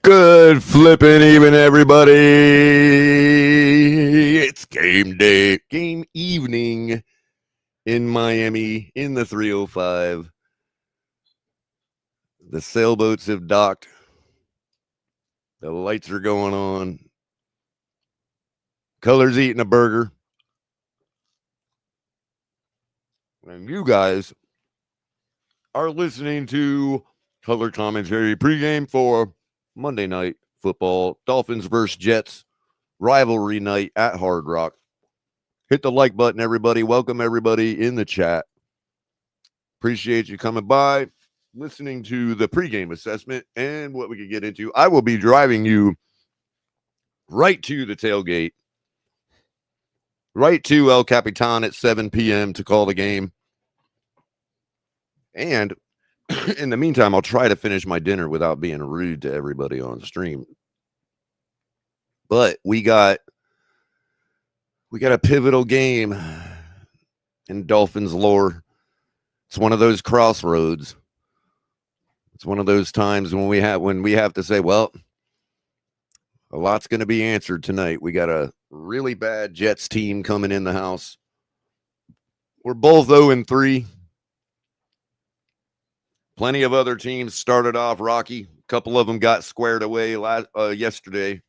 Good flipping even, everybody. It's game day, game evening in Miami in the 305. The sailboats have docked. The lights are going on. Culler's eating a burger. And you guys are listening to Culler Commentary pregame for Monday Night Football, Dolphins versus Jets, rivalry night at Hard Rock. Hit the like button, everybody. Welcome everybody in the chat. Appreciate you coming by, listening to the pregame assessment and what we could get into. I will be driving you right to the tailgate, right to El Capitan at 7 p.m. to call the game. And in the meantime, I'll try to finish my dinner without being rude to everybody on the stream. But we got a pivotal game in Dolphins lore. It's one of those crossroads. It's one of those times when we have to say, well, a lot's going to be answered tonight. We got a really bad Jets team coming in the house. We're both 0-3. Plenty of other teams started off rocky. A couple of them got squared away yesterday.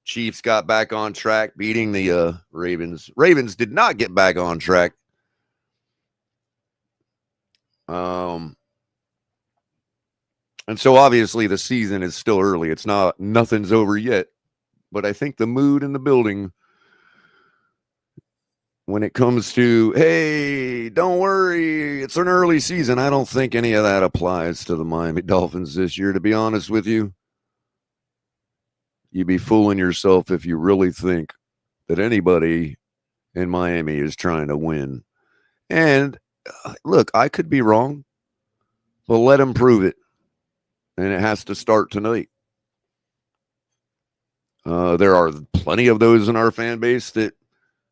Chiefs got back on track, beating the Ravens. Ravens did not get back on track. And so obviously the season is still early. Nothing's over yet. But I think the mood in the building when it comes to, hey, don't worry, it's an early season, I don't think any of that applies to the Miami Dolphins this year, to be honest with you. you'd be fooling yourself if you really think that anybody in Miami is trying to win. And look, I could be wrong, but let them prove it. And it has to start tonight. There are plenty of those in our fan base that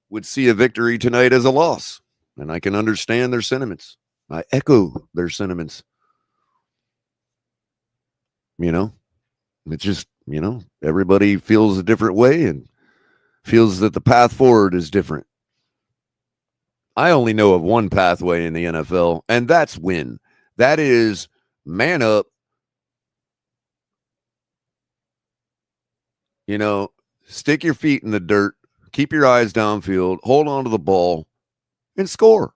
would see a victory tonight as a loss. And I can understand their sentiments. I echo their sentiments. You know, it's just, everybody feels a different way and feels that the path forward is different. I only know of one pathway in the NFL, and that's win. That is man up. Stick your feet in the dirt, keep your eyes downfield, hold on to the ball, and score.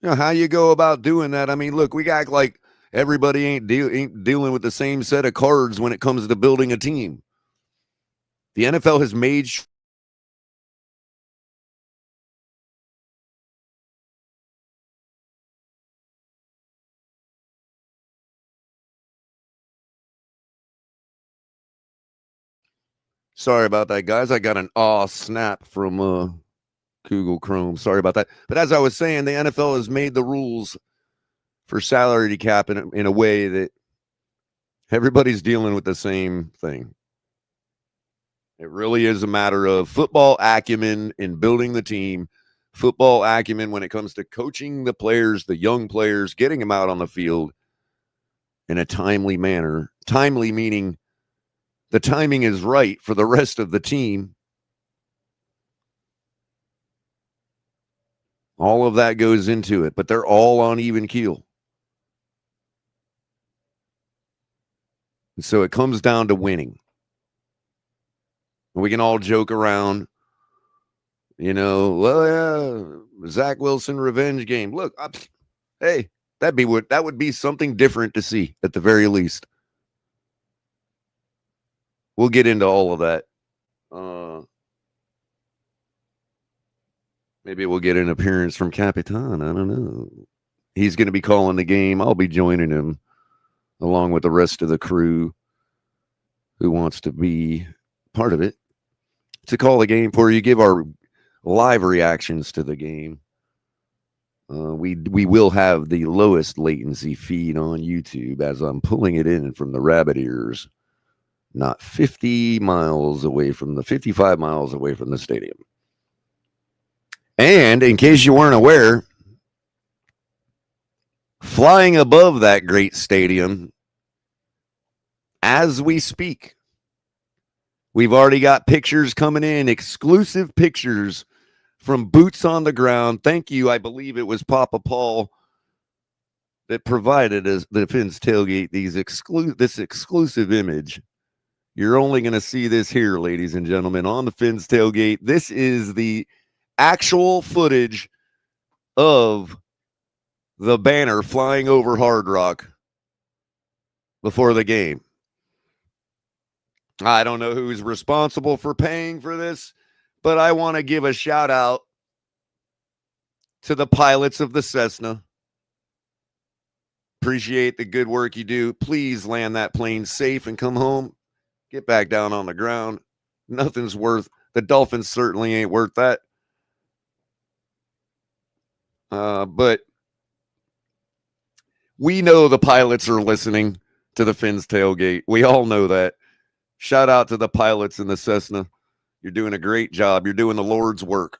How you go about doing that? I mean, look, we act like everybody ain't dealing with the same set of cards when it comes to building a team. The NFL has made Sorry about that, guys. I got an snap from Google Chrome. Sorry about that. But as I was saying, the NFL has made the rules for salary cap in a way that everybody's dealing with the same thing. It really is a matter of football acumen in building the team, football acumen when it comes to coaching the players, the young players, getting them out on the field in a timely manner. Timely meaning the timing is right for the rest of the team. All of that goes into it, but they're all on even keel. And so it comes down to winning. We can all joke around, Zach Wilson revenge game. Look, hey, that would be something different to see at the very least. We'll get into all of that. Maybe we'll get an appearance from Capitan. I don't know. He's going to be calling the game. I'll be joining him along with the rest of the crew who wants to be part of it to call the game for you, give our live reactions to the game. We will have the lowest latency feed on YouTube as I'm pulling it in from the rabbit ears, not 55 miles away from the stadium. And in case you weren't aware, flying above that great stadium as we speak, we've already got pictures coming in, exclusive pictures from boots on the ground. Thank you. I believe it was Papa Paul that provided us the Fins Tailgate this exclusive image. You're only going to see this here, ladies and gentlemen, on the Fins Tailgate. This is the actual footage of the banner flying over Hard Rock before the game. I don't know who's responsible for paying for this, but I want to give a shout out to the pilots of the Cessna. Appreciate the good work you do. Please land that plane safe and come home. Get back down on the ground. Nothing's worth. The Dolphins certainly ain't worth that. But we know the pilots are listening to the Fins Tailgate. We all know that. Shout out to the pilots in the Cessna. You're doing a great job. You're doing the Lord's work.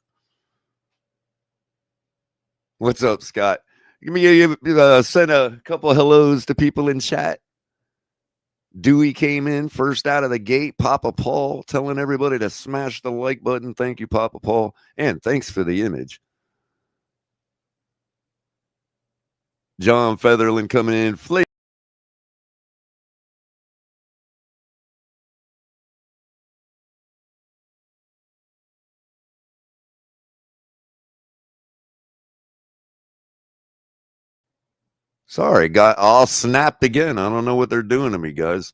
What's up, Scott? Send a couple of hellos to people in chat. Dewey came in first out of the gate. Papa Paul telling everybody to smash the like button. Thank you, Papa Paul. And thanks for the image. John Featherland coming in. Sorry, got all snapped again. I don't know what they're doing to me, guys.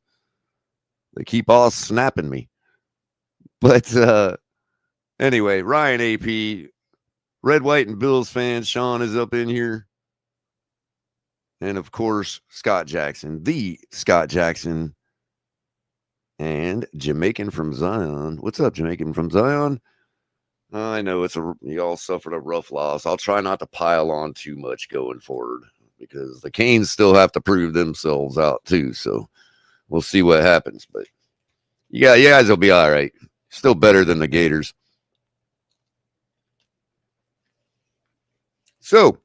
They keep all snapping me. But anyway, Ryan AP, Red, White, and Bills fans. Sean is up in here. And of course, Scott Jackson, the Scott Jackson, and Jamaican from Zion. What's up, Jamaican from Zion? I know y'all suffered a rough loss. I'll try not to pile on too much going forward because the Canes still have to prove themselves out too. So we'll see what happens. But yeah, you guys will be all right. Still better than the Gators. So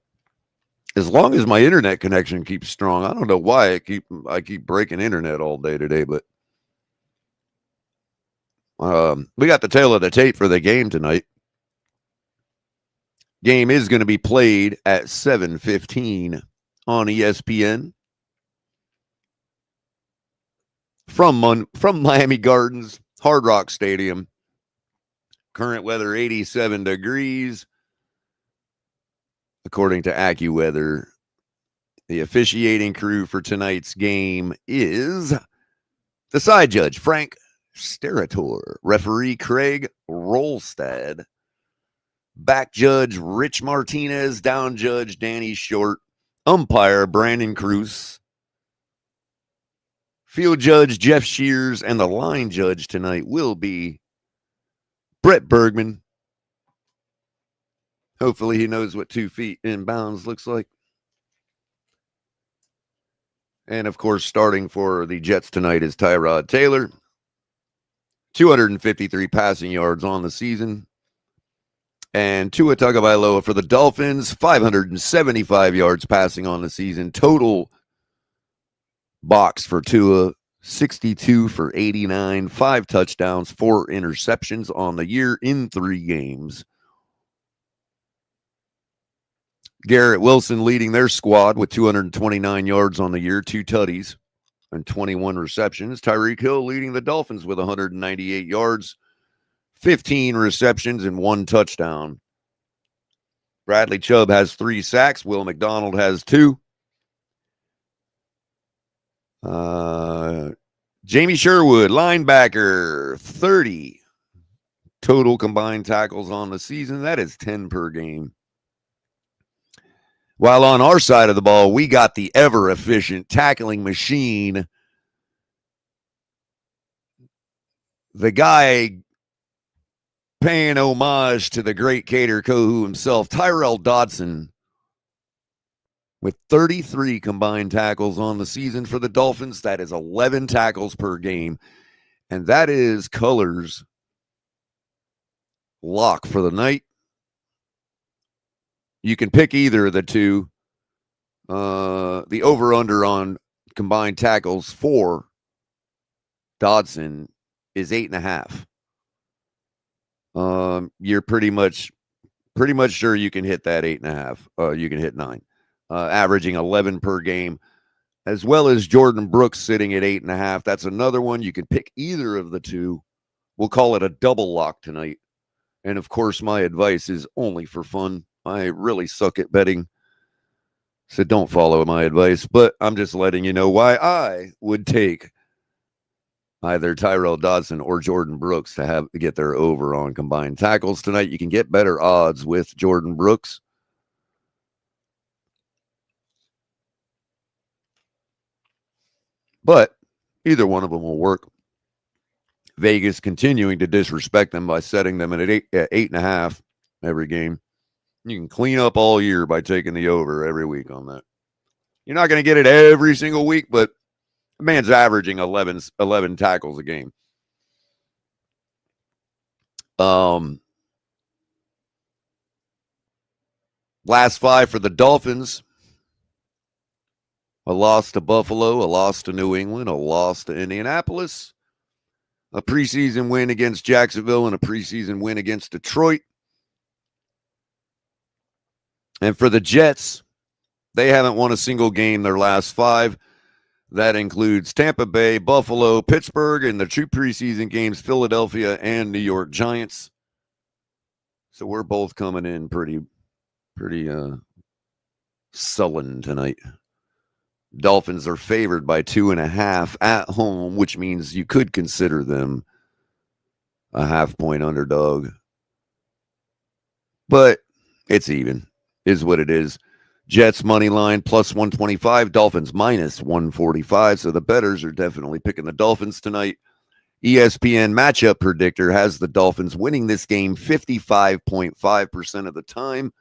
as long as my internet connection keeps strong, I don't know why I keep breaking internet all day today, but we got the tail of the tape for the game tonight. Game is going to be played at 7:15 on ESPN from Miami Gardens, Hard Rock Stadium. Current weather 87 degrees. According to AccuWeather, the officiating crew for tonight's game is the side judge, Frank Sterator, referee Craig Rolstad, back judge Rich Martinez, down judge Danny Short, umpire Brandon Cruz, field judge Jeff Shears, and the line judge tonight will be Brett Bergman. Hopefully he knows what 2 feet in bounds looks like. And of course, starting for the Jets tonight is Tyrod Taylor. 253 passing yards on the season. And Tua Tagovailoa for the Dolphins, 575 yards passing on the season. Total box for Tua, 62 for 89, 5 touchdowns, 4 interceptions on the year in 3 games. Garrett Wilson leading their squad with 229 yards on the year, 2 tutties, and 21 receptions. Tyreek Hill leading the Dolphins with 198 yards, 15 receptions, and 1 touchdown. Bradley Chubb has 3 sacks. Will McDonald has 2. Jamie Sherwood, linebacker, 30 total combined tackles on the season. That is 10 per game. While on our side of the ball, we got the ever-efficient tackling machine. The guy paying homage to the great Cater Kohu himself, Tyrell Dodson, with 33 combined tackles on the season for the Dolphins. That is 11 tackles per game. And that is Culler's lock for the night. You can pick either of the two. The over-under on combined tackles for Dodson is 8.5. You're pretty much sure you can hit that 8.5. You can hit 9, averaging 11 per game, as well as Jordan Brooks sitting at 8.5. That's another one. You can pick either of the two. We'll call it a double lock tonight. And of course, my advice is only for fun. I really suck at betting, so don't follow my advice. But I'm just letting you know why I would take either Tyrell Dodson or Jordan Brooks to get their over on combined tackles tonight. You can get better odds with Jordan Brooks. But either one of them will work. Vegas continuing to disrespect them by setting them at 8.5 every game. You can clean up all year by taking the over every week on that. You're not going to get it every single week, but the man's averaging 11 tackles a game. Last 5 for the Dolphins. A loss to Buffalo, a loss to New England, a loss to Indianapolis, a preseason win against Jacksonville, and a preseason win against Detroit. And for the Jets, they haven't won a single game their last 5. That includes Tampa Bay, Buffalo, Pittsburgh, and the 2 preseason games, Philadelphia and New York Giants. So we're both coming in pretty sullen tonight. Dolphins are favored by 2.5 at home, which means you could consider them a half-point underdog. But it's even, is what it is. Jets money line plus 125, Dolphins minus 145. So the bettors are definitely picking the Dolphins tonight. ESPN matchup predictor has the Dolphins winning this game 55.5% of the time.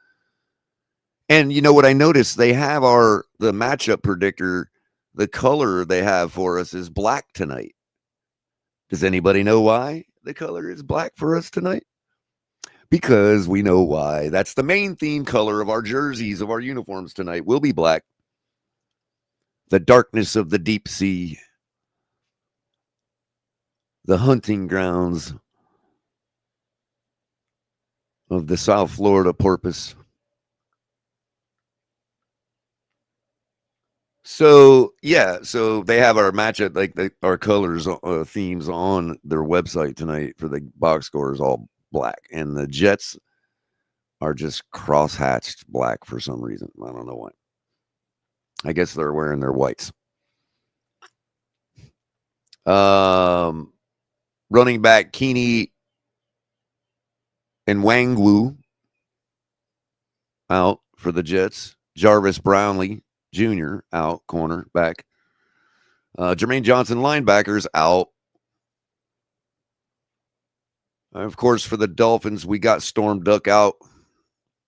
And you know what I noticed? They have the matchup predictor, the color they have for us is black tonight. Does anybody know why the color is black for us tonight? Because we know why. That's the main theme color of our jerseys, of our uniforms tonight, will be black. The darkness of the deep sea. The hunting grounds of the South Florida porpoise. So, yeah, so they have our matchup, like our colors, themes on their website tonight for the box scores, all black. And the Jets are just cross-hatched black for some reason. I don't know why. I guess they're wearing their whites. Running back Keeney and Wangwu out for the Jets. Jarvis Brownlee Jr. out, cornerback. Jermaine Johnson, linebackers, out. Of course, for the Dolphins, we got Storm Duck out.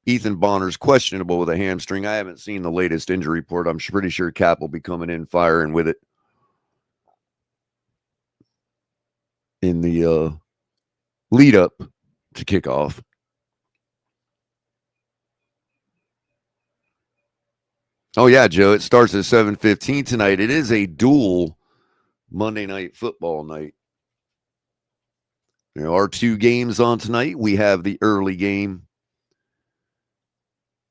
Ethan Bonner's questionable with a hamstring. I haven't seen the latest injury report. I'm pretty sure Cap will be coming in firing with it in the lead up to kickoff. Oh, yeah, Joe. It starts at 7:15 tonight. It is a dual Monday Night Football night. There are two games on tonight. We have the early game.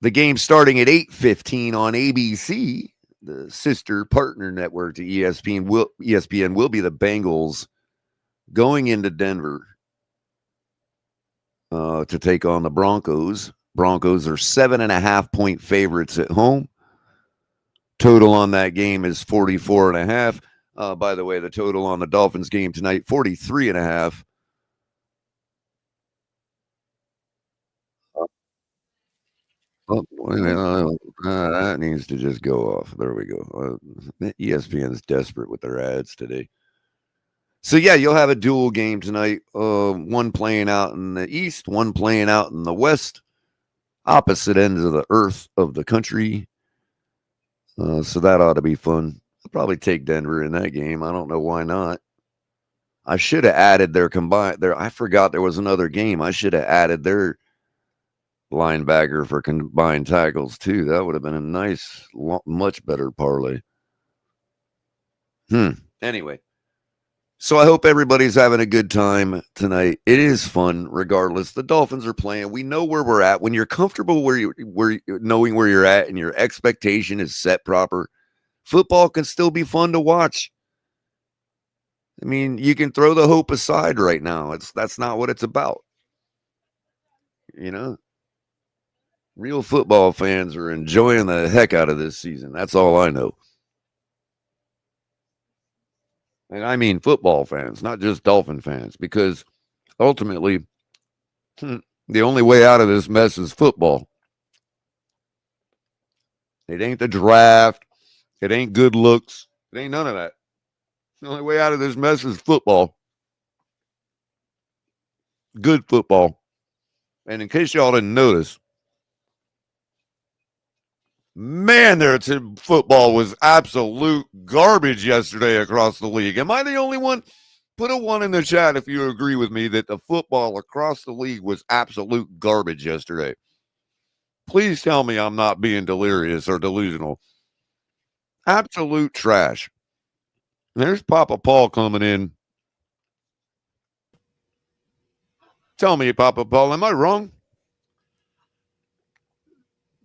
The game starting at 8:15 on ABC, the sister partner network to ESPN. ESPN will be the Bengals going into Denver to take on the Broncos. Broncos are 7.5-point favorites at home. Total on that game is 44.5. By the way, the total on the Dolphins game tonight, 43.5. Oh, that needs to just go off. There we go. ESPN's desperate with their ads today. So, yeah, you'll have a dual game tonight. One playing out in the east, one playing out in the west. Opposite ends of the earth of the country. So that ought to be fun. I'll probably take Denver in that game. I don't know why not. I should have added their combined. I forgot there was another game. I should have added their linebacker for combined tackles too. That would have been a nice, much better parlay. Anyway, so I hope everybody's having a good time tonight. It is fun, regardless. The Dolphins are playing. We know where we're at. When you're comfortable knowing where you're at and your expectation is set proper, football can still be fun to watch. I mean, you can throw the hope aside right now. That's not what it's about. You know, real football fans are enjoying the heck out of this season. That's all I know. And I mean football fans, not just Dolphin fans, because ultimately, the only way out of this mess is football. It ain't the draft. It ain't good looks. It ain't none of that. The only way out of this mess is football. Good football. And in case y'all didn't notice, man, their football was absolute garbage yesterday across the league. Am I the only one? Put a 1 in the chat if you agree with me that the football across the league was absolute garbage yesterday. Please tell me I'm not being delirious or delusional. Absolute trash. There's Papa Paul coming in. Tell me, Papa Paul, am I wrong?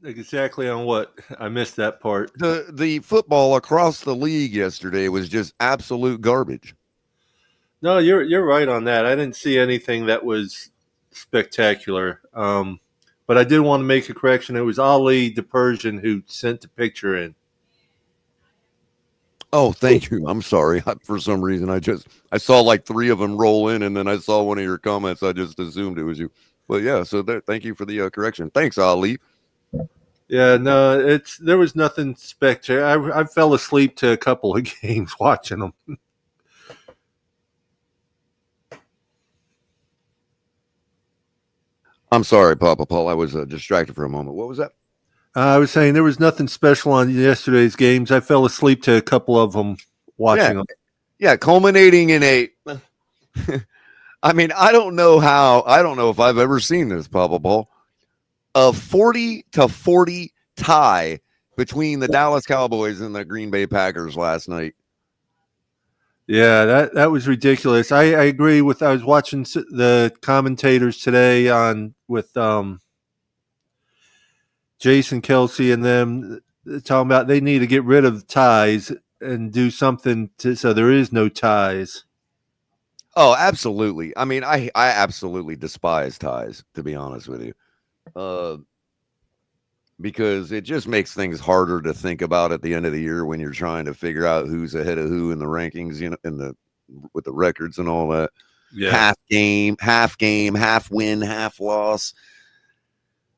Exactly on what? I missed that part. The football across the league yesterday was just absolute garbage. No, you're right on that. I didn't see anything that was spectacular. But I did want to make a correction. It was Ali the Persian who sent the picture in. Oh, thank you. I'm sorry. For some reason, I saw like 3 of them roll in, and then I saw one of your comments. I just assumed it was you. But yeah, so thank you for the correction. Thanks, Ali. Yeah, no, there was nothing spectacular. I fell asleep to a couple of games watching them. I'm sorry, Papa Paul. I was distracted for a moment. What was that? I was saying there was nothing special on yesterday's games. I fell asleep to a couple of them watching them. Yeah, culminating in a. I mean, I don't know if I've ever seen this, Papa Paul. A 40-40 tie between the Dallas Cowboys and the Green Bay Packers last night. Yeah, that was ridiculous. I agree with. I was watching the commentators today with Jason Kelsey and them talking about they need to get rid of ties and do something so there is no ties. Oh, absolutely. I mean, I absolutely despise ties, to be honest with you. Because it just makes things harder to think about at the end of the year when you're trying to figure out who's ahead of who in the rankings, with the records and all that. Yeah. Half game, half win, half loss.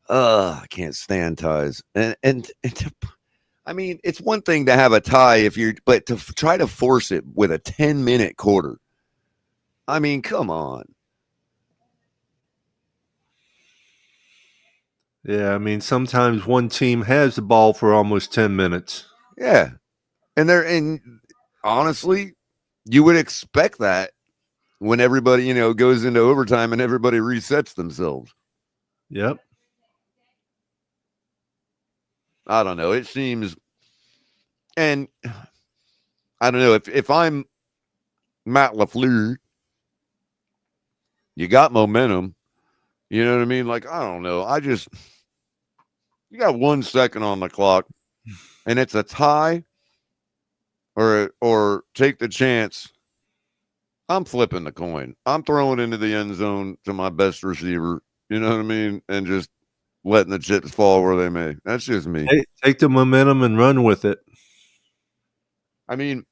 I can't stand ties. And I mean, it's one thing to have a tie but to try to force it with a 10-minute quarter. I mean, come on. Yeah, I mean, sometimes one team has the ball for almost 10 minutes. Yeah. And honestly, you would expect that when everybody, goes into overtime and everybody resets themselves. Yep. I don't know. It seems, and I don't know if I'm Matt LaFleur, you got momentum. You know what I mean? Like, I don't know. You got 1 second on the clock and it's a tie or take the chance. I'm flipping the coin. I'm throwing into the end zone to my best receiver. You know what I mean? And just letting the chips fall where they may. That's just me. Hey, take the momentum and run with it. I mean,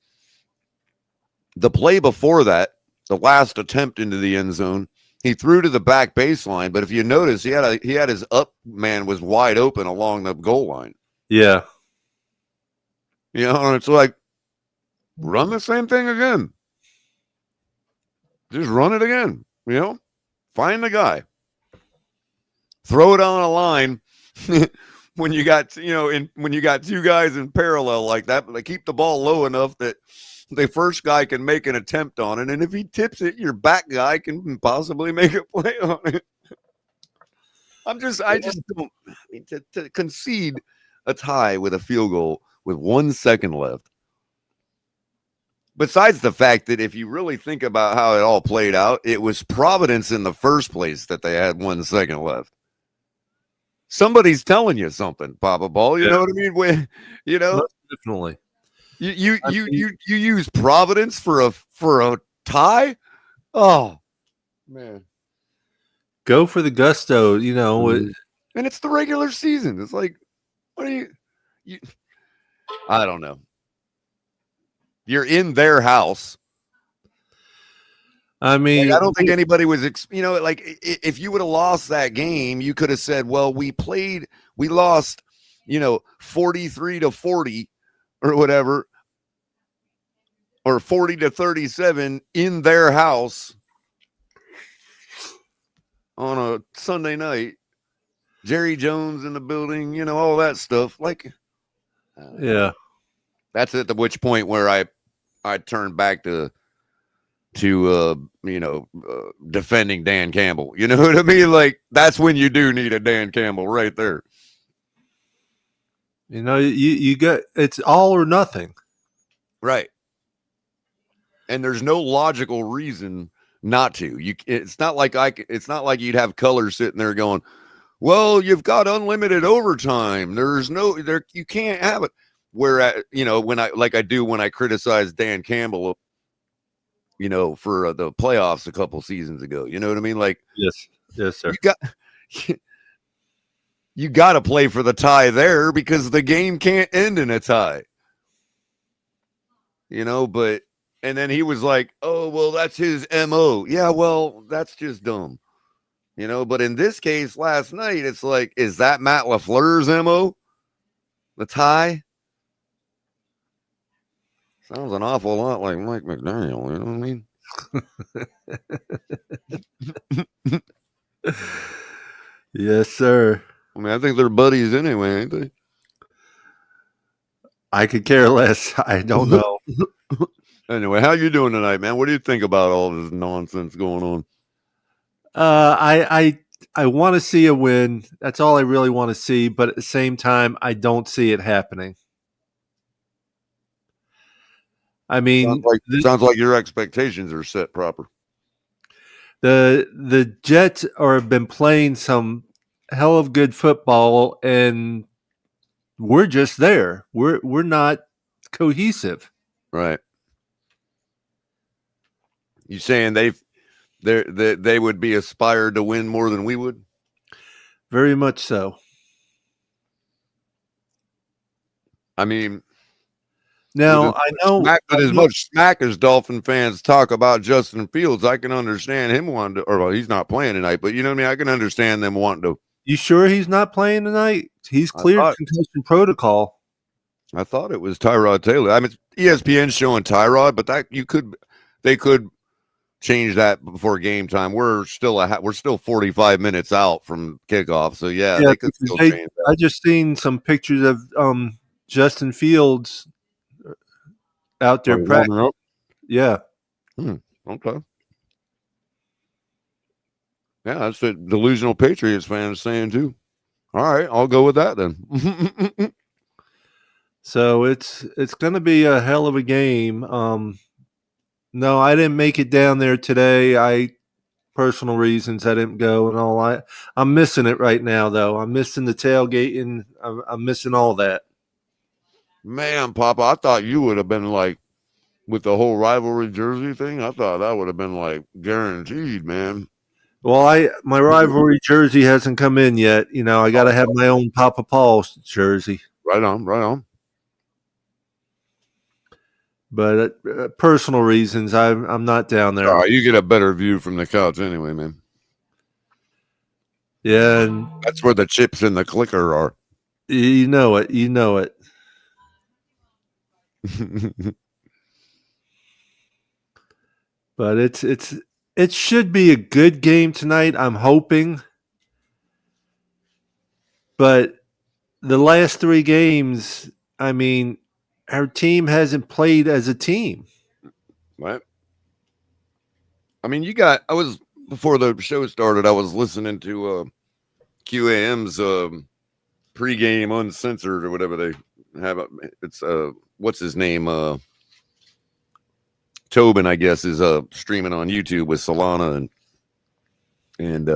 the play before that, the last attempt into the end zone, he threw to the back baseline. But if you notice, he had his up man was wide open along the goal line. Yeah. And it's like, run the same thing again. Just run it again. Find the guy. Throw it on a line. When you got, when you got two guys in parallel like that, but they keep the ball low enough that the first guy can make an attempt on it. And if he tips it, your back guy can possibly make a play on it. I just don't, to concede a tie with a field goal with 1 second left. Besides the fact that if you really think about how it all played out, it was Providence in the first place that they had 1 second left. Somebody's telling you something, Papa Ball. You know what I mean? When Definitely. You use Providence for a tie? Oh man. Go for the gusto, And it's the regular season. It's like, what are you I don't know. You're in their house. I mean, I don't think anybody was, if you would have lost that game, you could have said, well, we lost, 43-40 or whatever, or 40-37 in their house on a Sunday night. Jerry Jones in the building, all that stuff. Like, yeah, that's at which point where I turned back to defending Dan Campbell. You know what I mean? Like, that's when you do need a Dan Campbell right there. You got, it's all or nothing. Right. And there's no logical reason not to. It's not like you'd have Culler sitting there going, well, you've got unlimited overtime. You can't have it. Whereas, when I criticize Dan Campbell, for the playoffs a couple seasons ago. You know what I mean? Like, yes, sir. You got to play for the tie there because the game can't end in a tie. And then he was like, oh, well, that's his MO. Yeah, well, that's just dumb. But in this case last night, it's like, is that Matt LaFleur's MO? The tie sounds an awful lot like Mike McDaniel. You know what I mean? Yes, sir. I mean, I think they're buddies anyway, ain't they? I could care less. I don't know. Anyway, how you doing tonight, man? What do you think about all this nonsense going on? I want to see a win. That's all I really want to see. But at the same time, I don't see it happening. I mean, Sounds like your expectations are set proper. the Jets have been playing some hell of good football, and we're just there. We're not cohesive. Right. You saying they would be aspired to win more than we would? Very much so. I mean, now I know as much smack as Dolphin fans talk about Justin Fields, I can understand him wanting to, or well, he's not playing tonight, but you know what I mean? I can understand them wanting to. You sure he's not playing tonight? He's cleared concussion protocol. I thought it was Tyrod Taylor. I mean, ESPN's showing Tyrod, but they could change that before game time. We're still 45 minutes out from kickoff, so yeah they could still change that. I just seen some pictures of Justin Fields out there practicing. Yeah. Okay. Yeah, that's the delusional Patriots fans saying too. All right, I'll go with that then. So it's going to be a hell of a game. No, I didn't make it down there today. Personal reasons I didn't go and all. I'm missing it right now though. I'm missing the tailgating. I'm missing all that. Man, Papa, I thought you would have been like with the whole rivalry jersey thing. I thought that would have been like guaranteed, man. Well, my rivalry jersey hasn't come in yet. You know, I got to have my own Papa Paul's jersey. Right on. But personal reasons, I'm not down there. Oh, you get a better view from the couch anyway, man. Yeah, and that's where the chips in the clicker are. You know it. But it should be a good game tonight, I'm hoping. But the last 3 games, I mean, our team hasn't played as a team. Right. I mean, before the show started, I was listening to QAM's pregame uncensored or whatever they have. It's what's his name? Tobin, I guess, is streaming on YouTube with Solana and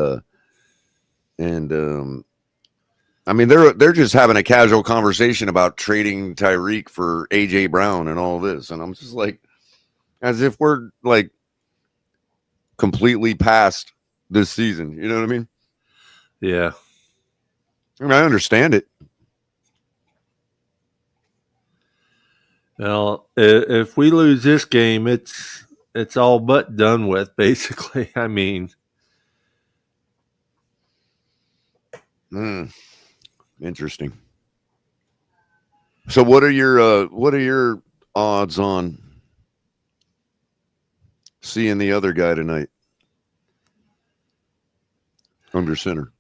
I mean, they're just having a casual conversation about trading Tyreek for AJ Brown and all this, and I'm just like, as if we're like completely past this season. You know what I mean? Yeah. I mean, I understand it. Well, if we lose this game, it's all but done with, basically. I mean, interesting. So, what are your odds on seeing the other guy tonight under center?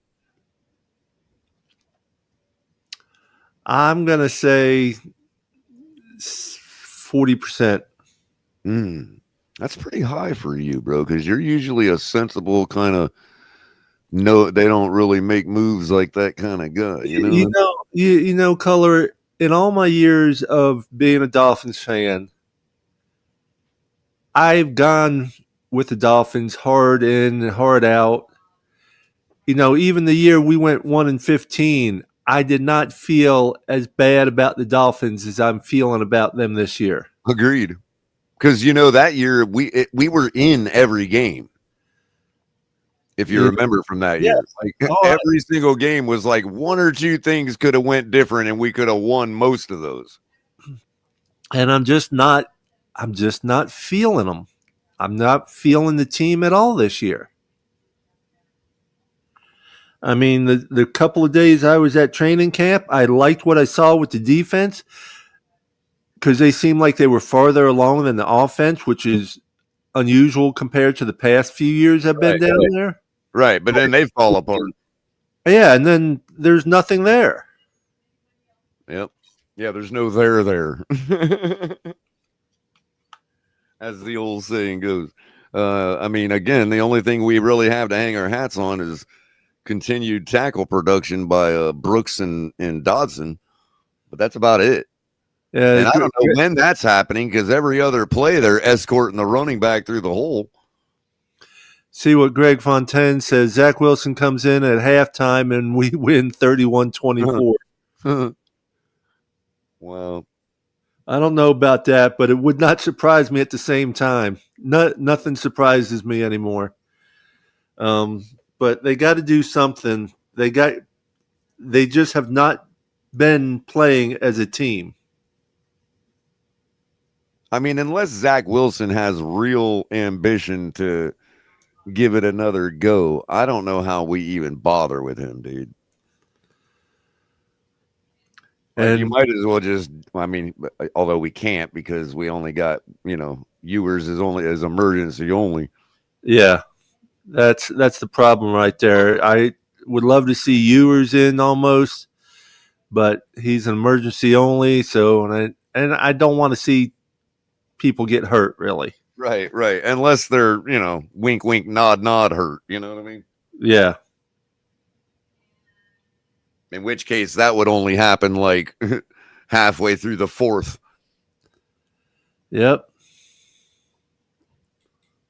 I'm gonna say 40%. That's pretty high for you, bro, because you're usually a sensible kind of they don't really make moves like that kind of guy. You know, Culler, in all my years of being a Dolphins fan, I've gone with the Dolphins hard in and hard out. You know, even the year we went 1-15, I did not feel as bad about the Dolphins as I'm feeling about them this year. Agreed. Because, that year we were in every game. If you remember from that year, every single game was like 1 or 2 things could have went different and we could have won most of those. And I'm just not feeling them. I'm not feeling the team at all this year. I mean, the couple of days I was at training camp, I liked what I saw with the defense because they seemed like they were farther along than the offense, which is unusual compared to the past few years I've been Right, down there. right. But then they fall apart. Yeah, and then there's nothing there. Yep. Yeah, there's no there. As the old saying goes. I mean, again, the only thing we really have to hang our hats on is continued tackle production by Brooks and Dodson, but that's about it. Yeah, And I don't know when that's happening because every other play they're escorting the running back through the hole. see what Greg Fontaine says. Zach Wilson comes in at halftime and we win 31-24. Well, I don't know about that, but it would not surprise me at the same time. Nothing surprises me anymore. But they got to do something. They just have not been playing as a team. I mean, unless Zach Wilson has real ambition to give it another go, I don't know how we even bother with him, dude. Like, And you might as well just, I mean, although we can't because we only got, Ewers is only as emergency only. yeah, that's the problem right there. I would love to see Ewers in almost, but he's an emergency only. So, and I don't want to see people get hurt really. Right. Unless they're, wink, wink, nod, nod hurt. You know what I mean? Yeah. In which case, that would only happen like halfway through the fourth. Yep.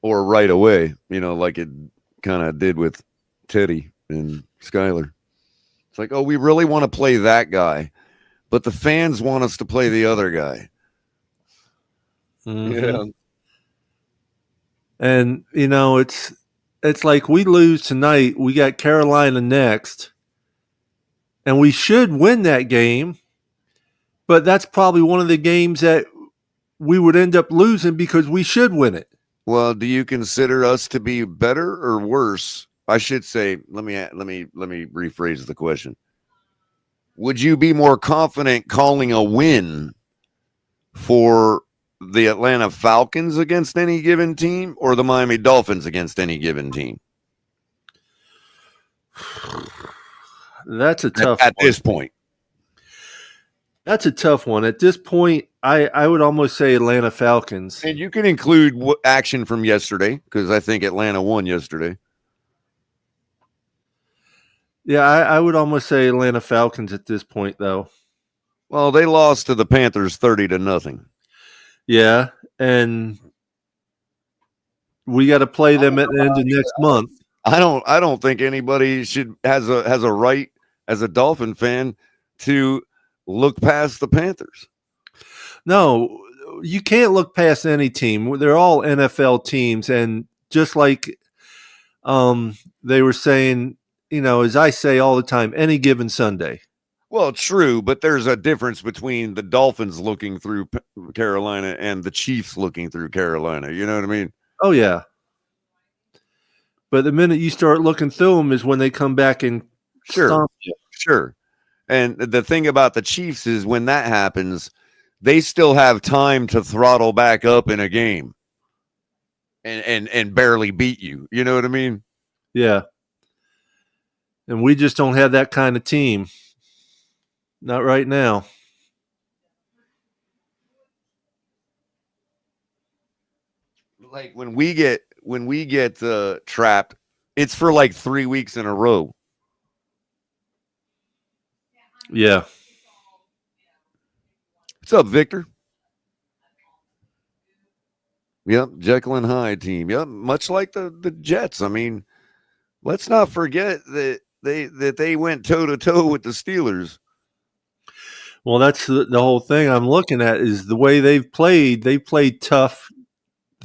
Or right away, like it kind of did with Teddy and Skyler. It's like, oh, we really want to play that guy, but the fans want us to play the other guy. Mm-hmm. Yeah. And it's like we lose tonight. We got Carolina next, and we should win that game. But that's probably one of the games that we would end up losing because we should win it. Well, do you consider us to be better or worse? I should say, let me rephrase the question. Would you be more confident calling a win for the Atlanta Falcons against any given team or the Miami Dolphins against any given team? That's a tough at this point. That's a tough one. At this point, I would almost say Atlanta Falcons. And you can include action from yesterday because I think Atlanta won yesterday. Yeah, I would almost say Atlanta Falcons at this point, though. Well, they lost to the Panthers 30-0. Yeah, and we got to play them at the end of next month. I don't think anybody has a right as a Dolphin fan to look past the Panthers. No, you can't look past any team. They're all NFL teams, and just like they were saying, as I say all the time, any given Sunday. Well, true, but there's a difference between the Dolphins looking through Carolina and the Chiefs looking through Carolina. You know what I mean? Oh, yeah. But the minute you start looking through them is when they come back and stomp you. Sure. And the thing about the Chiefs is when that happens, they still have time to throttle back up in a game and barely beat you. You know what I mean? Yeah. And we just don't have that kind of team. Not right now. Like when we get trapped, it's for like 3 weeks in a row. Yeah. What's up, Victor? Yep, Jekyll and Hyde team. Yep, much like the Jets. I mean, let's not forget that they went toe to toe with the Steelers. Well, that's the whole thing I'm looking at is the way they've played. They played tough.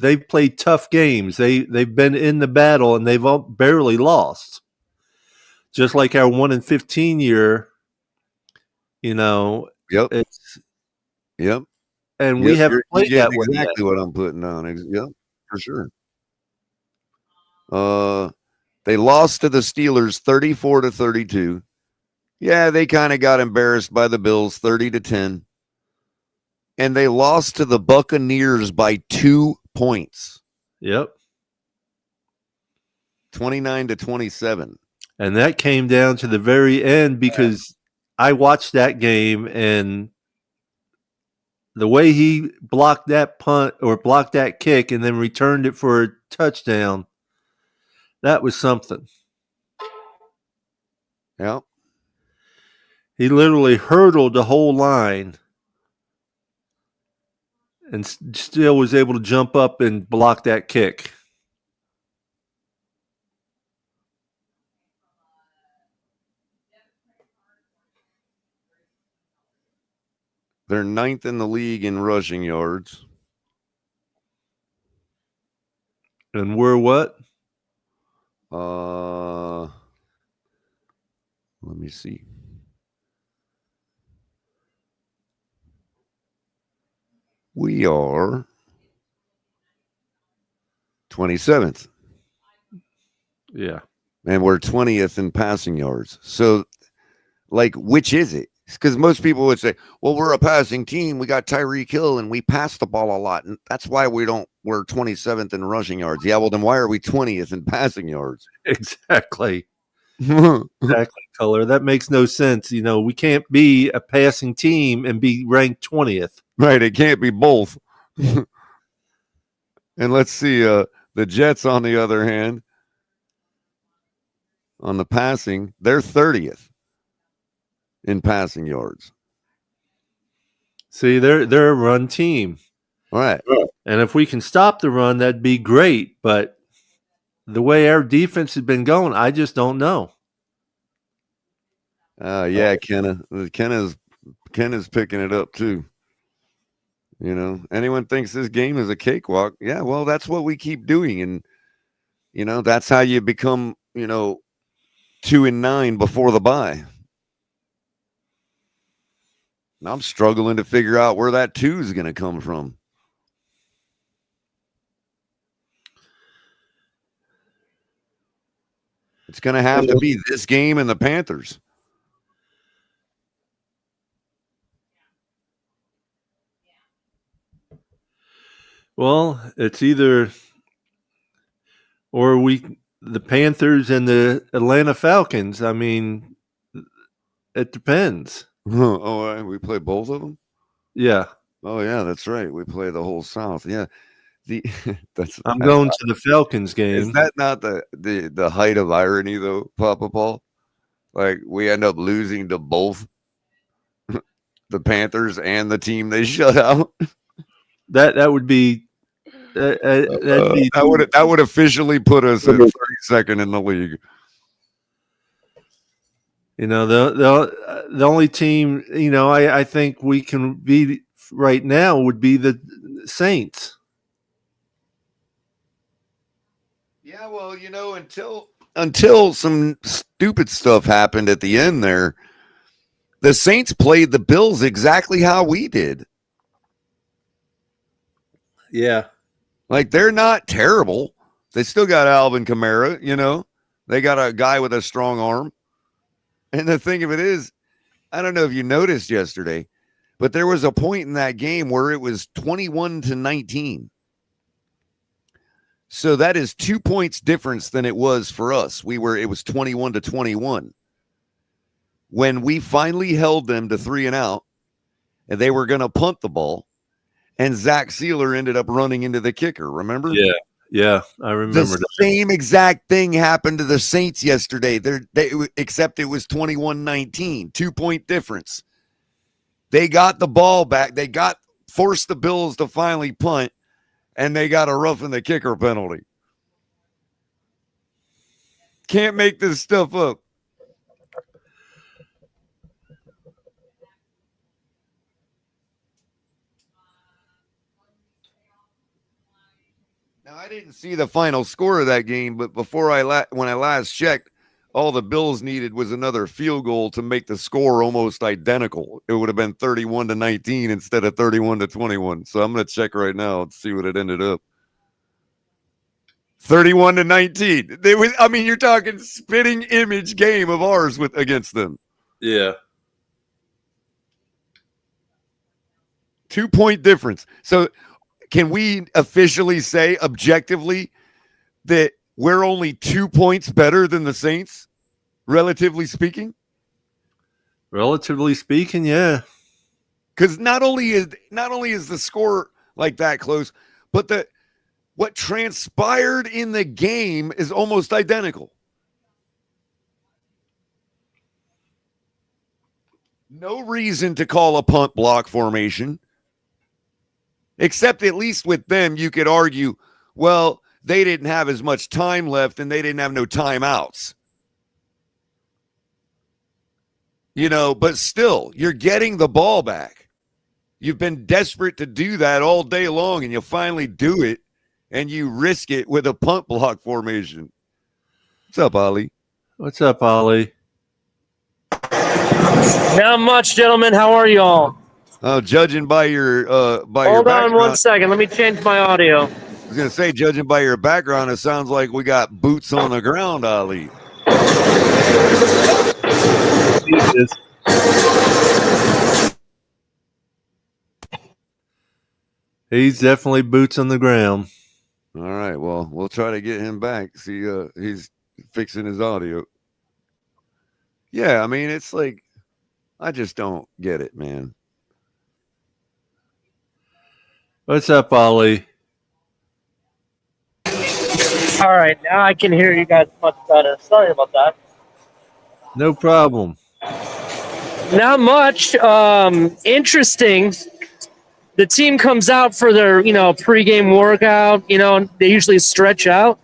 They've played tough games. They've been in the battle and they've barely lost. Just like our 1-15 year, Yep. Yep. And we haven't played that way exactly yet. What I'm putting down. Yep, for sure. They lost to the Steelers 34-32. Yeah, they kind of got embarrassed by the Bills 30-10. And they lost to the Buccaneers by 2 points. Yep. 29-27. And that came down to the very end because I watched that game, and the way he blocked that punt or blocked that kick and then returned it for a touchdown, that was something. Yeah. He literally hurdled the whole line and still was able to jump up and block that kick. They're 9th in the league in rushing yards. And we're what? Let me see. We are 27th. Yeah. And we're 20th in passing yards. So, like, which is it? Because most people would say, well, we're a passing team. We got Tyreek Hill and we pass the ball a lot. And that's why we're 27th in rushing yards. Yeah, well, then why are we 20th in passing yards? Exactly. Exactly, Culler. That makes no sense. You know, we can't be a passing team and be ranked 20th. Right. It can't be both. And let's see. The Jets, on the other hand, on the passing, they're 30th in passing yards. See, they're a run team. All right. And if we can stop the run, that'd be great. But the way our defense has been going, I just don't know. Yeah, Kenna's picking it up too. You know, anyone thinks this game is a cakewalk. Yeah, well, that's what we keep doing. And, you know, that's how you become, 2-9 before the bye. And I'm struggling to figure out where that 2 is going to come from. It's going to have to be this game and the Panthers. Well, it's either the Panthers and the Atlanta Falcons. I mean, it depends. Oh, we play both of them? Yeah. Oh, yeah, that's right. We play the whole South. Yeah. I'm going to the Falcons game. Is that not the height of irony, though, Papa Paul? Like, we end up losing to both the Panthers and the team they shut out. That would be that would officially put us at 32nd in the league. You know, the only team, you know, I think we can beat right now would be the Saints. Yeah, well, you know, until some stupid stuff happened at the end there, the Saints played the Bills exactly how we did. Yeah. Like, they're not terrible. They still got Alvin Kamara, you know. They got a guy with a strong arm. And the thing of it is, I don't know if you noticed yesterday, but there was a point in that game where it was 21-19. So that is 2 points difference than it was for us. It was 21-21. When we finally held them to 3 and out, and they were going to punt the ball, and Zach Sealer ended up running into the kicker, remember? Yeah, I remember the same exact thing happened to the Saints yesterday. Except it was 21-19, 2 point difference. They got the ball back. They forced the Bills to finally punt, and they got a roughing the kicker penalty. Can't make this stuff up. Now, I didn't see the final score of that game, but when I last checked, all the Bills needed was another field goal to make the score almost identical. It would have been 31-19 instead of 31-21. So I'm going to check right now and see what it ended up. 31-19. I mean, you're talking spitting image game of ours against them. Yeah. 2-point difference. So can we officially say objectively that we're only 2 points better than the Saints, relatively speaking? Relatively speaking, yeah. Because not only is the score like that close, but what transpired in the game is almost identical. No reason to call a punt block formation, except at least with them, you could argue, well, they didn't have as much time left and they didn't have no timeouts. You know, but still, you're getting the ball back. You've been desperate to do that all day long, and you finally do it, and you risk it with a punt block formation. What's up, Ollie? What's up, Ollie? Not much, gentlemen. How are y'all? Oh, judging by your Hold on one second. Let me change my audio. I was gonna say, judging by your background, it sounds like we got boots on the ground, Ollie. He's definitely boots on the ground. All right, well, we'll try to get him back. See, he's fixing his audio. Yeah, I mean, it's like, I just don't get it, man. What's up, Ollie? All right, now I can hear you guys much better. Sorry about that. No problem. Not much. Interesting. The team comes out for their, pregame workout. They usually stretch out.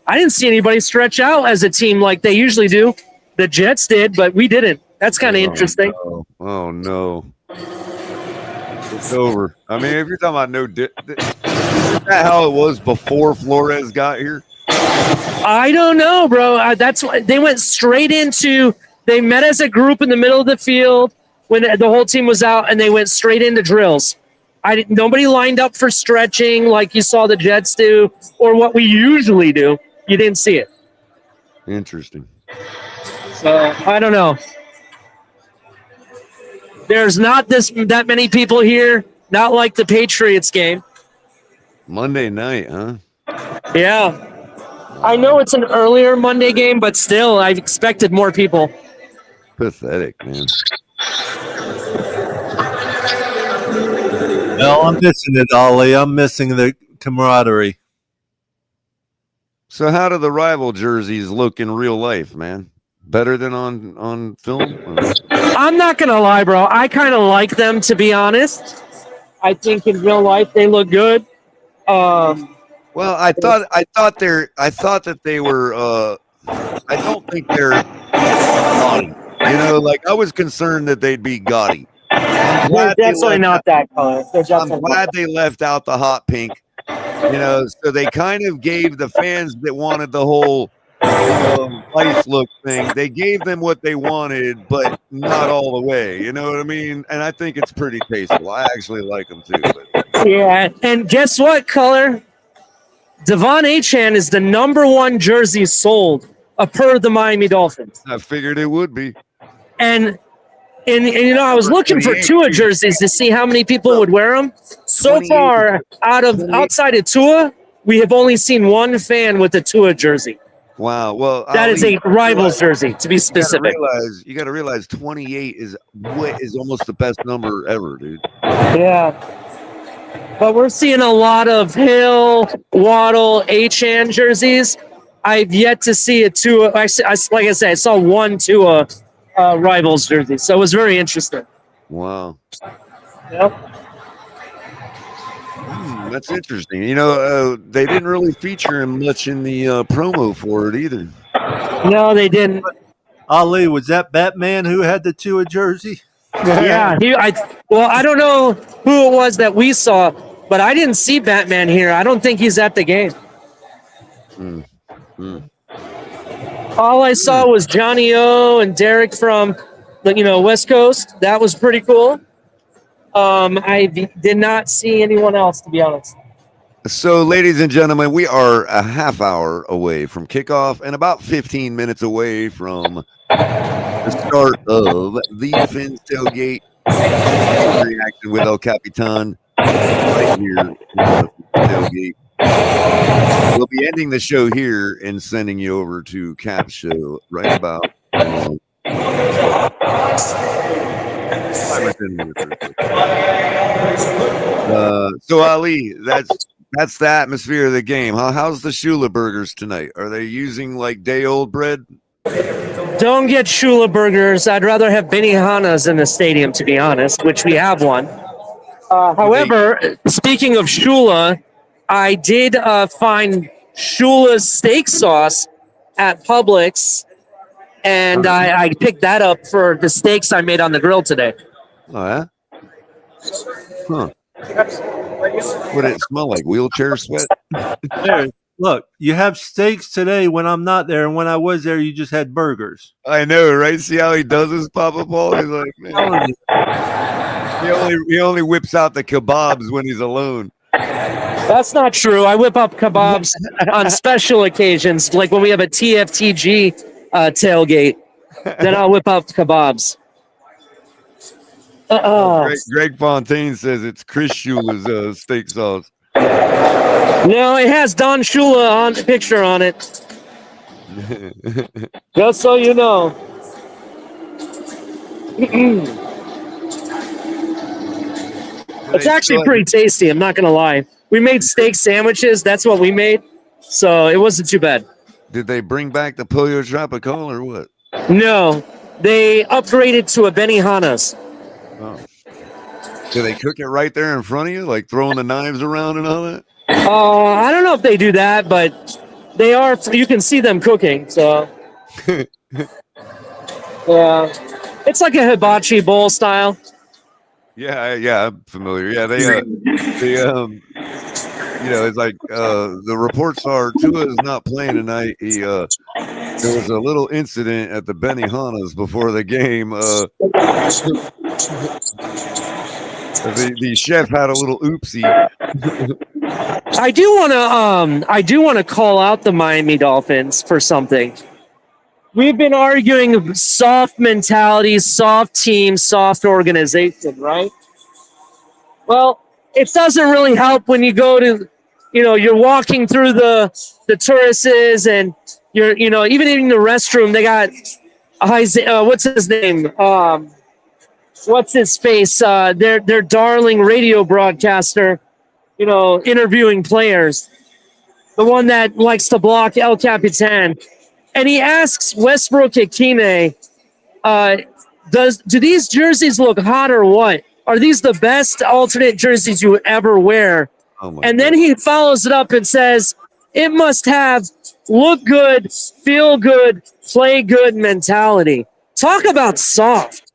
I didn't see anybody stretch out as a team like they usually do. The Jets did, but we didn't. That's kind of interesting. No. Oh, no. It's over. I mean, if you're talking about is that how it was before Flores got here? I don't know, bro. That's why they went straight into. They met as a group in the middle of the field when the whole team was out, and they went straight into drills. Nobody lined up for stretching like you saw the Jets do, or what we usually do. You didn't see it. Interesting. So I don't know. There's not that many people here. Not like the Patriots game. Monday night, huh? Yeah. I know it's an earlier Monday game, but still, I expected more people. Pathetic, man. No, I'm missing it, Ollie. I'm missing the camaraderie. So how do the rival jerseys look in real life, man? Better than on film? I'm not going to lie, bro. I kind of like them, to be honest. I think in real life they look good. Well, I thought that they were. I don't think they're gaudy. Like I was concerned that they'd be gaudy. They're definitely not that color. I'm glad they left out the hot pink. So they kind of gave the fans that wanted the whole ice look thing. They gave them what they wanted, but not all the way. You know what I mean? And I think it's pretty tasteful. I actually like them too. But. Yeah, and guess what, Culler? Devon Achane is the #1 jersey sold per the Miami Dolphins. I figured it would be. And I was looking for Tua jerseys to see how many people would wear them. So far, outside of Tua, we have only seen one fan with a Tua jersey. Wow. Well, that is a Rivals jersey, to be specific. You got to realize 28 is almost the best number ever, dude. Yeah. But we're seeing a lot of Hill, Waddle, Achane jerseys. I've yet to see a Tua. Like I said, I saw one Tua Rivals jersey, so it was very interesting. Wow. Yep. That's interesting. They didn't really feature him much in the promo for it either. No, they didn't. Ali, was that Batman who had the Tua jersey? Yeah. I don't know who it was that we saw, but I didn't see Batman here. I don't think he's at the game. All I saw was Johnny O and Derek from, West Coast. That was pretty cool. I did not see anyone else, to be honest. So, ladies and gentlemen, we are a half hour away from kickoff and about 15 minutes away from the start of the Fins tailgate reaction with El Capitan right here on the tailgate. We'll be ending the show here and sending you over to Cap's show right about now. So Ali, that's the atmosphere of the game. How's the Shula burgers tonight? Are they using like day old bread? Don't get Shula burgers. I'd rather have Benihanas in the stadium, to be honest, which we have one. However, speaking of Shula, I did find Shula's steak sauce at Publix, and I picked that up for the steaks I made on the grill today. Oh yeah. Huh. What did it smell like? Wheelchair sweat? There, look, you have steaks today when I'm not there, and when I was there, you just had burgers. I know, right? See how he does his Papa Paul? He's like, man. He only whips out the kebabs when he's alone. That's not true. I whip up kebabs on special occasions, like when we have a TFTG tailgate. Then I'll whip up kebabs. Greg Fontaine says it's Chris Shula's steak sauce. No, it has Don Shula on the picture on it. Just so you know. It's actually pretty tasty, I'm not going to lie. We made steak sandwiches. That's what we made. So it wasn't too bad. Did they bring back the Pollo Tropical or what? No, they upgraded to a Benihana's. Oh. Do they cook it right there in front of you, like throwing the knives around and all that? I don't know if they do that, but they are. You can see them cooking. So, yeah, it's like a hibachi bowl style. Yeah, I'm familiar. Yeah, they it's like the reports are Tua is not playing tonight. There was a little incident at the Benihana's before the game. The chef had a little oopsie. I do want to call out the Miami Dolphins for something. We've been arguing soft mentality, soft team, soft organization, right? Well, it doesn't really help when you go to, you're walking through the terraces and you're, even in the restroom, they got what's his name? What's his face? Their darling radio broadcaster, interviewing players. The one that likes to block El Capitan. And he asks Westbrook Akine, do these jerseys look hot or what? Are these the best alternate jerseys you would ever wear? And then he follows it up and says, it must have look good, feel good, play good mentality. Talk about soft.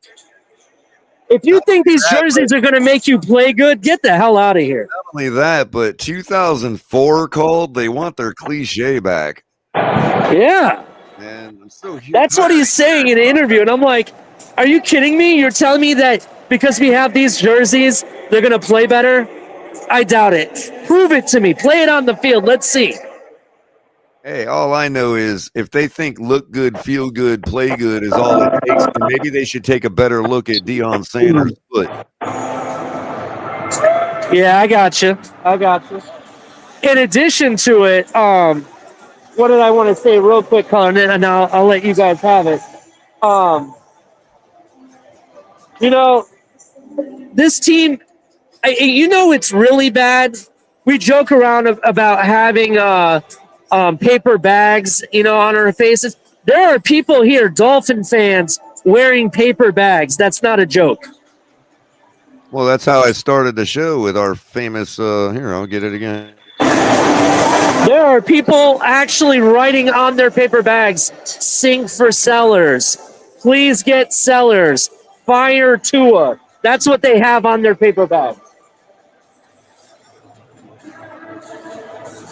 If you think these jerseys are going to make you play good, get the hell out of here. Not only that, but 2004 called, they want their cliche back. Yeah. Man, I'm so huge. That's what he's saying in an interview. And I'm like, are you kidding me? You're telling me that because we have these jerseys, they're going to play better? I doubt it. Prove it to me. Play it on the field. Let's see. Hey, all I know is if they think look good, feel good, play good is all it takes, then maybe they should take a better look at Deion Sanders' foot. Yeah, I got you. In addition to it, what did I want to say real quick, Culler, and I'll let you guys have it. This team, it's really bad. We joke around about having paper bags, on our faces. There are people here, Dolphin fans, wearing paper bags. That's not a joke. Well, that's how I started the show with our famous, here, I'll get it again. There are people actually writing on their paper bags, sink for sellers. Please get sellers. Fire Tua. That's what they have on their paper bag.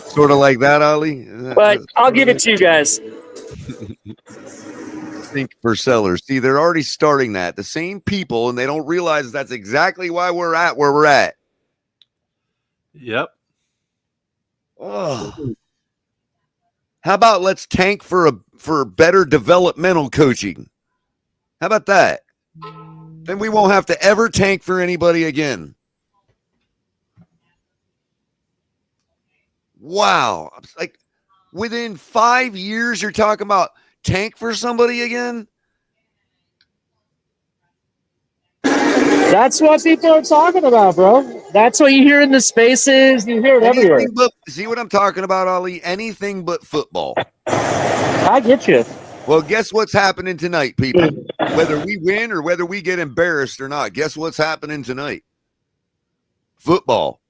Sort of like that, Ali? But I'll give it to you guys. Think for sellers. See, they're already starting that. The same people, and they don't realize that's exactly why we're at where we're at. Yep. Oh. How about let's tank for better developmental coaching? How about that? Then we won't have to ever tank for anybody again. Wow. It's like within 5 years, you're talking about tank for somebody again? That's what people are talking about, bro. That's what you hear in the spaces. You hear it everywhere. See what I'm talking about, Ali? Anything but football. I get you. Well, guess what's happening tonight, people? Whether we win or whether we get embarrassed or not, guess what's happening tonight? Football.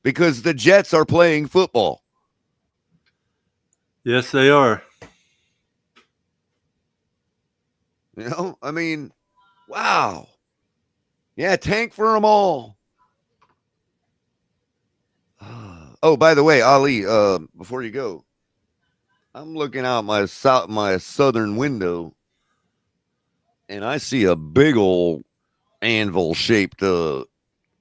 Because the Jets are playing football. Yes, they are. You know, I mean, wow. Yeah, tank for them all. Oh, by the way, Ali, before you go, I'm looking out my southern window, and I see a big old anvil-shaped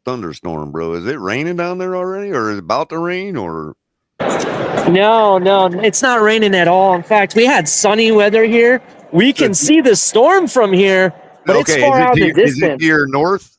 thunderstorm, bro. Is it raining down there already, or is it about to rain, or? No, it's not raining at all. In fact, we had sunny weather here. We can see the storm from here, but it's far out in the distance. Is it here north?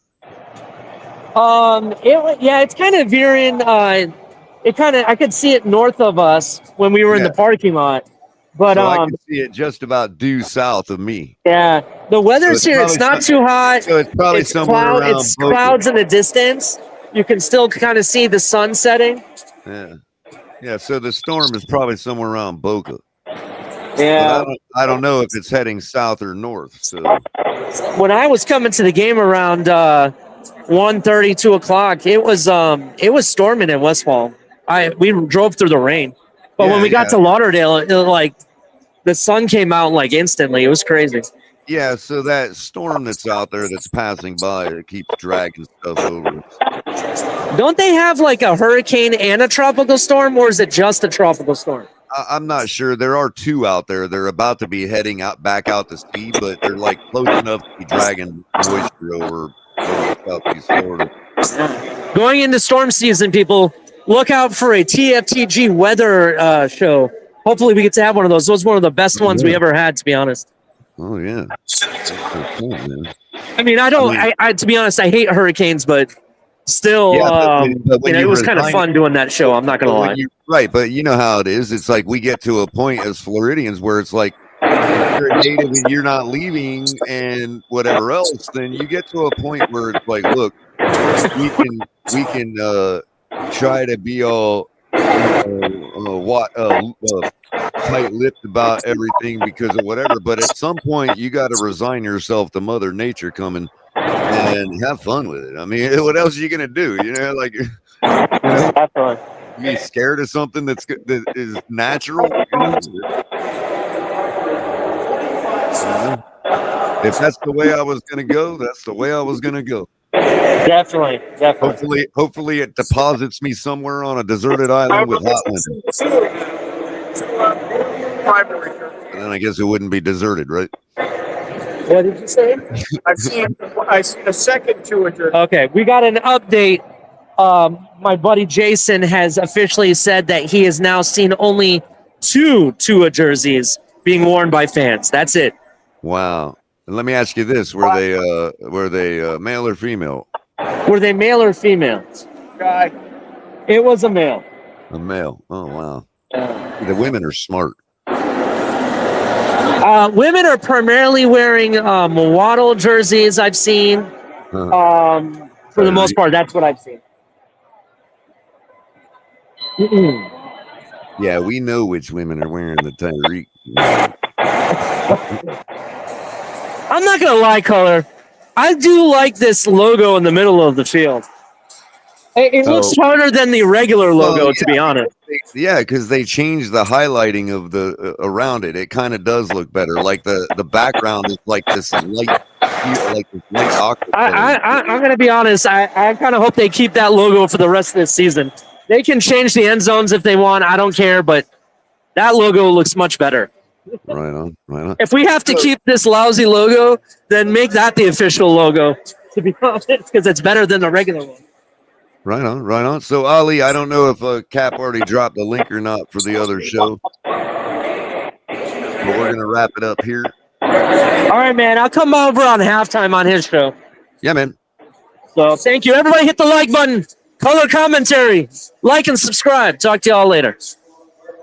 It's kind of veering. I could see it north of us when we were in the parking lot. But so I can see it just about due south of me. Yeah, the weather's here. It's not too hot. So it's probably somewhere around. It's clouds in the distance. You can still kind of see the sun setting. Yeah. So the storm is probably somewhere around Boca. Yeah. I don't know if it's heading south or north. So when I was coming to the game around 1:30, 2 o'clock, it was storming in Westfall. We drove through the rain, but when we got to Lauderdale, it like the sun came out like instantly. It was crazy. Yeah, so that storm that's out there that's passing by, it keeps dragging stuff over. Don't they have like a hurricane and a tropical storm, or is it just a tropical storm? I'm not sure. There are two out there. They're about to be heading back out to sea, but they're like close enough to be dragging moisture over southeast Florida. Going into storm season, people, look out for a TFTG weather show. Hopefully we get to have one of those. Those are one of the best ones we ever had, to be honest. Oh, yeah. That's so cool, man. I mean, to be honest, I hate hurricanes, but still, it was kind of fun doing that show. I'm not going to lie. Right, but you know how it is. It's like we get to a point as Floridians where it's like, if you're a native and you're not leaving and whatever else, then you get to a point where it's like, look, we can try to be all tight-lipped about everything because of whatever, but at some point you got to resign yourself to Mother Nature coming and have fun with it. I mean, what else are you gonna do? You know, like, be scared of something that is natural. If that's the way I was gonna go, that's the way I was gonna go. Definitely. Hopefully, it deposits me somewhere on a deserted island with hot winters. And then I guess it wouldn't be deserted, right? What did you say? I've seen a second tour. Okay, we got an update. My buddy Jason has officially said that he has now seen only 2 Tua jerseys being worn by fans. That's it. Wow. And let me ask you this: were they male or female? Were they male or female? It was a male. A male. Oh wow. The women are smart. Women are primarily wearing Waddle jerseys. I've seen. For the most part, that's what I've seen. Yeah, we know which women are wearing the Tyreek. I'm not gonna lie, Culler. I do like this logo in the middle of the field. It looks harder than the regular logo, to be honest. Yeah, because they changed the highlighting of the around it. It kind of does look better. Like the background is like this light, aqua. I'm gonna be honest. I kind of hope they keep that logo for the rest of this season. They can change the end zones if they want. I don't care, but that logo looks much better. Right on. If we have to keep this lousy logo, then make that the official logo, to be honest, because it's better than the regular one. Right on, right on. So, Ali, I don't know if Cap already dropped the link or not for the other show, but we're going to wrap it up here. All right, man. I'll come over on halftime on his show. Yeah, man. So thank you. Everybody hit the like button. Color commentary. Like and subscribe. Talk to y'all later.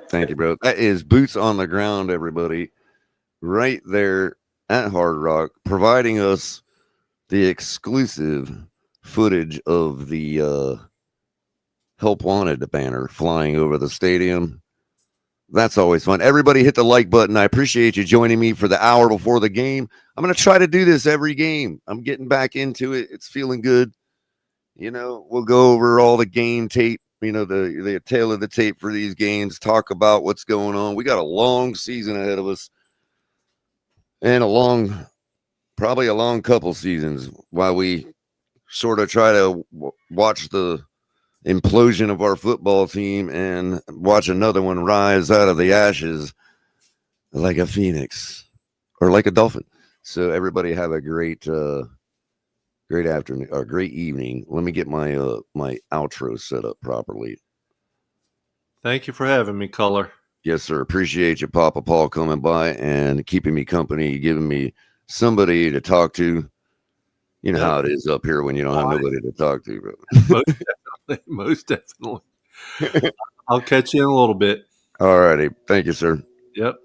Thank you, bro. That is Boots on the Ground, everybody, right there at Hard Rock, providing us the exclusive footage of the Help Wanted banner flying over the stadium. That's always fun. Everybody hit the like button. I appreciate you joining me for the hour before the game. I'm going to try to do this every game. I'm getting back into it. It's feeling good. You know, we'll go over all the game tape, you know, the tail of the tape for these games, talk about what's going on. We got a long season ahead of us and probably a long couple seasons while we sort of try to watch the implosion of our football team and watch another one rise out of the ashes like a phoenix or like a dolphin. So everybody have a great afternoon or great evening. Let me get my my outro set up properly. Thank you for having me, Culler. Yes, sir. Appreciate you, Papa Paul, coming by and keeping me company, giving me somebody to talk to. You know how it is up here when you don't have nobody to talk to, bro. Most definitely. I'll catch you in a little bit. All righty. Thank you, sir. Yep.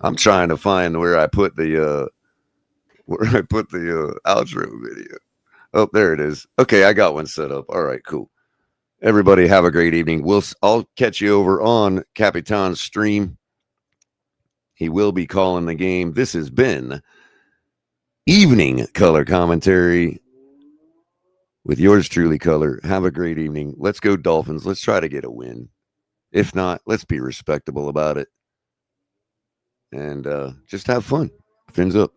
I'm trying to find where I put the outro video. Oh, there it is. Okay, I got one set up. All right, cool. Everybody have a great evening. I'll catch you over on Capitan's stream. He will be calling the game. This has been Evening Color Commentary with yours truly, Culler. Have a great evening. Let's go Dolphins. Let's try to get a win. If not, let's be respectable about it. And just have fun. Fins up.